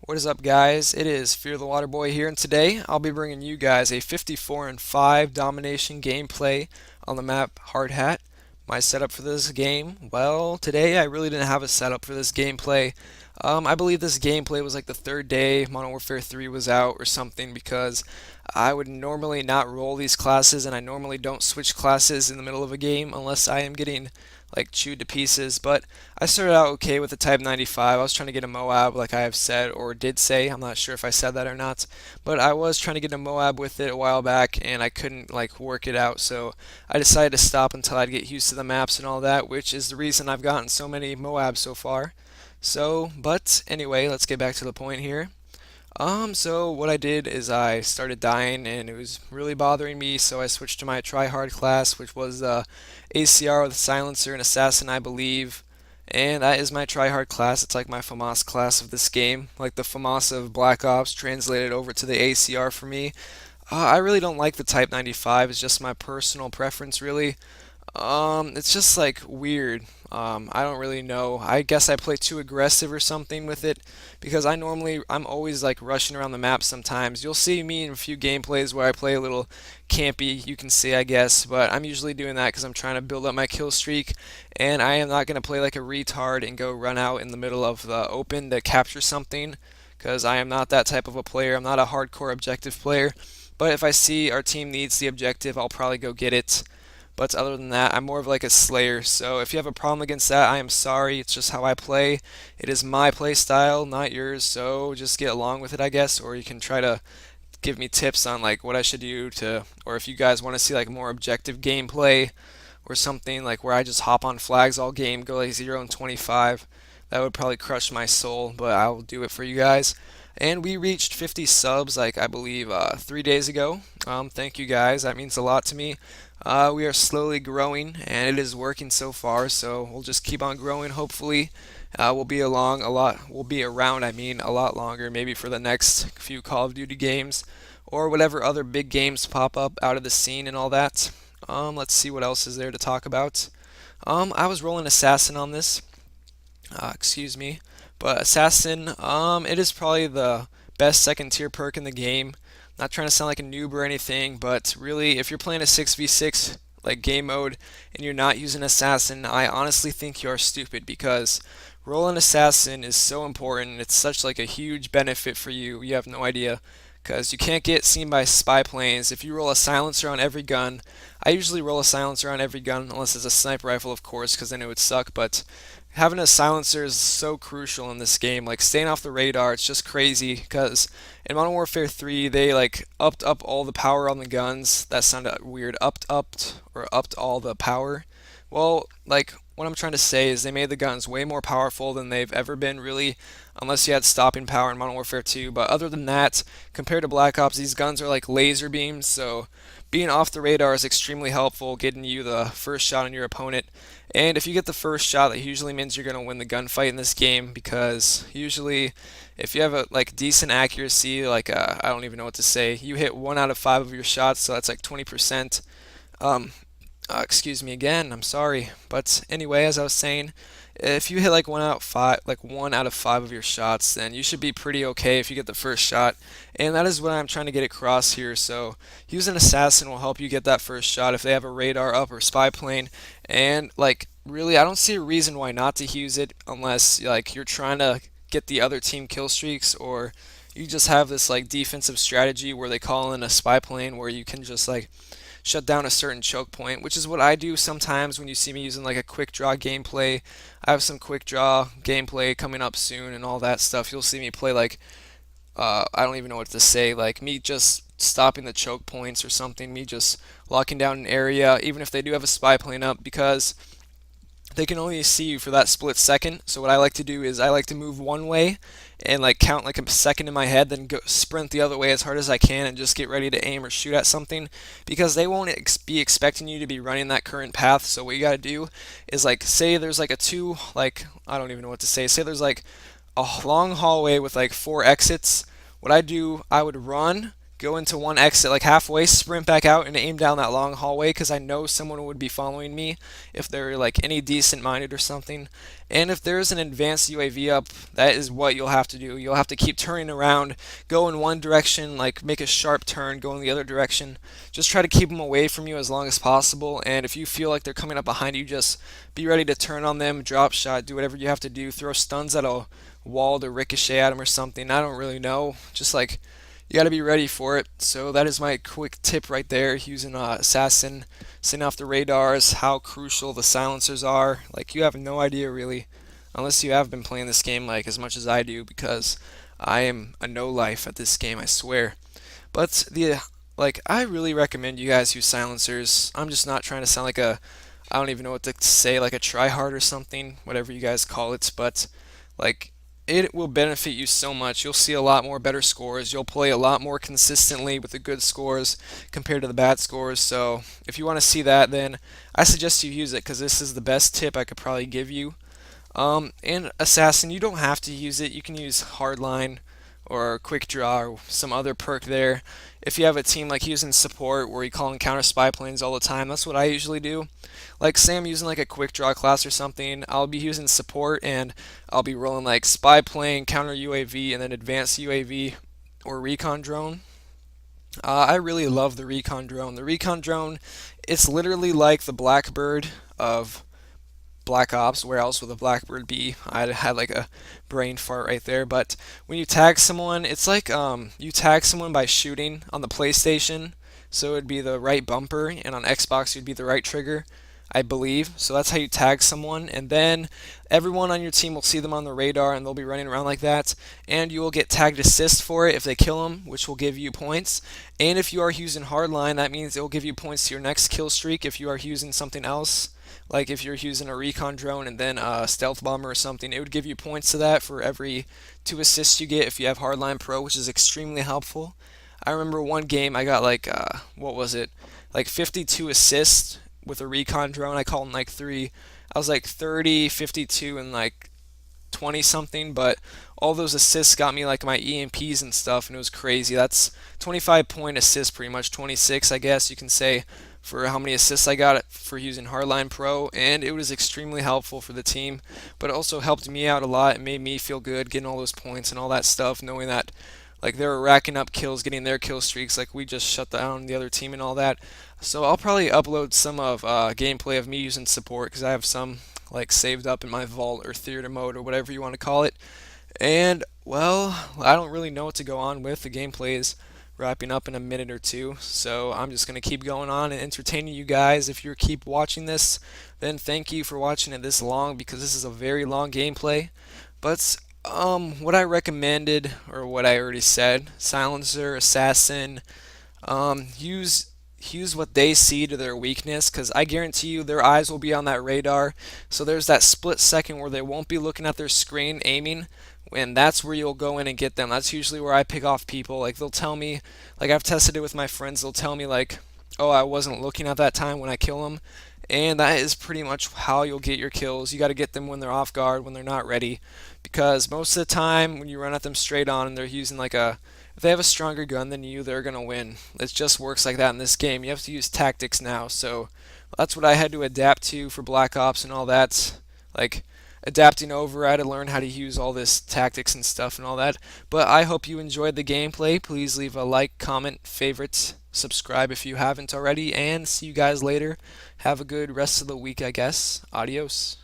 What is up, guys? It is FearTheWaterBoy here, and today I'll be bringing you guys a 54 and 5 domination gameplay on the map Hardhat. My setup for this game, well, today I really didn't have a setup for this gameplay. I believe this gameplay was like the third day Modern Warfare 3 was out or something because I would normally not roll these classes and I normally don't switch classes in the middle of a game unless I am getting like chewed to pieces. But I started out okay with the Type 95. I was trying to get a Moab like I have said or did say. I'm not sure if I said that or not. But I was trying to get a Moab with it a while back and I couldn't like work it out. So I decided to stop until I'd get used to the maps and all that, which is the reason I've gotten so many Moabs so far. But anyway, let's get back to the point here. So what I did is I started dying and it was really bothering me, so I switched to my try-hard class, which was ACR with silencer and assassin, I believe. And that is my try-hard class. It's like my FAMAS class of this game, like the FAMAS of Black Ops translated over to the ACR for me. I really don't like the Type 95. It's just my personal preference, really. It's just like weird. I don't really know. I guess I play too aggressive or something with it because I'm always like rushing around the map sometimes. You'll see me in a few gameplays where I play a little campy, you can see, I guess, but I'm usually doing that because I'm trying to build up my kill streak, and I am not going to play like a retard and go run out in the middle of the open to capture something because I am not that type of a player. I'm not a hardcore objective player, but if I see our team needs the objective, I'll probably go get it. But other than that, I'm more of like a slayer. So if you have a problem against that, I am sorry. It's just how I play. It is my play style, not yours. So just get along with it, I guess. Or you can try to give me tips on like what I should do to, or if you guys want to see like more objective gameplay or something like where I just hop on flags all game, go like 0 and 25. That would probably crush my soul, but I'll do it for you guys. And we reached 50 subs, like I believe 3 days ago. Thank you guys. That means a lot to me. We are slowly growing, and it is working so far. So we'll just keep on growing. Hopefully, we'll be along a lot. We'll be around. I mean, a lot longer. Maybe for the next few Call of Duty games, or whatever other big games pop up out of the scene and all that. Let's see what else is there to talk about. I was rolling assassin on this. Excuse me. But Assassin, it is probably the best second tier perk in the game. Not trying to sound like a noob or anything, but really, if you're playing a 6v6 like game mode and you're not using Assassin, I honestly think you're stupid because rolling Assassin is so important. It's such like a huge benefit for you. You have no idea because you can't get seen by spy planes. If you roll a silencer on every gun, I usually roll a silencer on every gun unless it's a sniper rifle, of course, because then it would suck. But having a silencer is so crucial in this game. Like staying off the radar, it's just crazy because in Modern Warfare 3 they like upped up all the power on the guns. That sounded weird. Upped all the power. Well, like what I'm trying to say is they made the guns way more powerful than they've ever been, really, unless you had stopping power in Modern Warfare 2. But other than that, compared to Black Ops, these guns are like laser beams, so being off the radar is extremely helpful, getting you the first shot on your opponent. And if you get the first shot, that usually means you're going to win the gunfight in this game because usually if you have a like decent accuracy, like I don't even know what to say, you hit 1 out of 5 of your shots, so that's like 20%. Um, Excuse me again. I'm sorry. But anyway, as I was saying, if you hit like 1 out of 5, like 1 out of 5 of your shots, then you should be pretty okay if you get the first shot. And that is what I'm trying to get across here. So using assassin will help you get that first shot if they have a radar up or spy plane. And like really, I don't see a reason why not to use it unless like you're trying to get the other team kill streaks or you just have this like defensive strategy where they call in a spy plane where you can just like shut down a certain choke point, which is what I do sometimes when you see me using like a quick draw gameplay. I have some quick draw gameplay coming up soon and all that stuff. You'll see me play like I don't even know what to say, like me just stopping the choke points or something, me just locking down an area, even if they do have a spy plane up, because they can only see you for that split second. So what I like to do is I like to move one way and like count like a second in my head, then go sprint the other way as hard as I can and just get ready to aim or shoot at something because they won't be expecting you to be running that current path. So what you got to do is like say there's like a two, like I don't even know what to say. Say there's like a long hallway with like 4 exits. What I do, I would run go into one exit, like halfway, sprint back out, and aim down that long hallway because I know someone would be following me if they're like any decent minded or something. And if there's an advanced UAV up, that is what you'll have to do. You'll have to keep turning around, go in one direction, like make a sharp turn, go in the other direction. Just try to keep them away from you as long as possible. And if you feel like they're coming up behind you, just be ready to turn on them, drop shot, do whatever you have to do, throw stuns at a wall to ricochet at them or something. I don't really know. Just like you got to be ready for it. So that is my quick tip right there, using assassin, setting off the radars, how crucial the silencers are. Like you have no idea really, unless you have been playing this game like as much as I do, because I am a no life at this game, I swear. But I really recommend you guys use silencers. I'm just not trying to sound like a, I don't even know what to say, like a tryhard or something, whatever you guys call it, but like it will benefit you so much. You'll see a lot more better scores. You'll play a lot more consistently with the good scores compared to the bad scores. So if you want to see that, then I suggest you use it because this is the best tip I could probably give you. And Assassin, you don't have to use it. You can use Hardline or Quick Draw or some other perk there. If you have a team like using support where you call in counter spy planes all the time, that's what I usually do. Like say I'm using like a Quick Draw class or something, I'll be using support and I'll be rolling like spy plane, counter UAV, and then advanced UAV or recon drone. I really love the recon drone. The recon drone, it's literally like the Blackbird of Black Ops. Where else would the Blackbird be? I had like a brain fart right there. But when you tag someone, it's like you tag someone by shooting on the PlayStation. So it'd be the right bumper, and on Xbox it'd be the right trigger, I believe. So that's how you tag someone, and then everyone on your team will see them on the radar, and they'll be running around like that. And you will get tagged assist for it if they kill them, which will give you points. And if you are using hardline, that means it will give you points to your next kill streak. If you are using something else, like if you're using a recon drone and then a stealth bomber or something, it would give you points to that for every 2 assists you get if you have hardline pro, which is extremely helpful. I remember one game I got like what was it, like 52 assists with a recon drone. I called in like three. I was like 30, 52, and like 20 something, but all those assists got me like my EMPs and stuff, and it was crazy. That's 25-point assists, pretty much 26, I guess you can say, for how many assists I got for using Hardline Pro, and it was extremely helpful for the team, but it also helped me out a lot. It made me feel good getting all those points and all that stuff, knowing that like they were racking up kills, getting their kill streaks, like we just shut down the other team and all that. So I'll probably upload some of gameplay of me using support because I have some like saved up in my vault or theater mode or whatever you want to call it. And well, I don't really know what to go on with. The gameplay is wrapping up in a minute or two, so I'm just going to keep going on and entertaining you guys. If you keep watching this, then thank you for watching it this long, because this is a very long gameplay. But what I recommended, or what I already said, silencer, assassin, use what they see to their weakness, because I guarantee you their eyes will be on that radar. So there's that split second where they won't be looking at their screen aiming, and that's where you'll go in and get them. That's usually where I pick off people. Like they'll tell me, like I've tested it with my friends, they'll tell me like, oh, I wasn't looking at that time when I kill them. And that is pretty much how you'll get your kills. You got to get them when they're off guard, when they're not ready, because most of the time when you run at them straight on and they're using like a, if they have a stronger gun than you, they're gonna win. It just works like that in this game. You have to use tactics now, so that's what I had to adapt to for Black Ops and all that. Like adapting over, I had to learn how to use all this tactics and stuff and all that. But I hope you enjoyed the gameplay. Please leave a like, comment, favorite, subscribe if you haven't already, and see you guys later. Have a good rest of the week, I guess. Adios.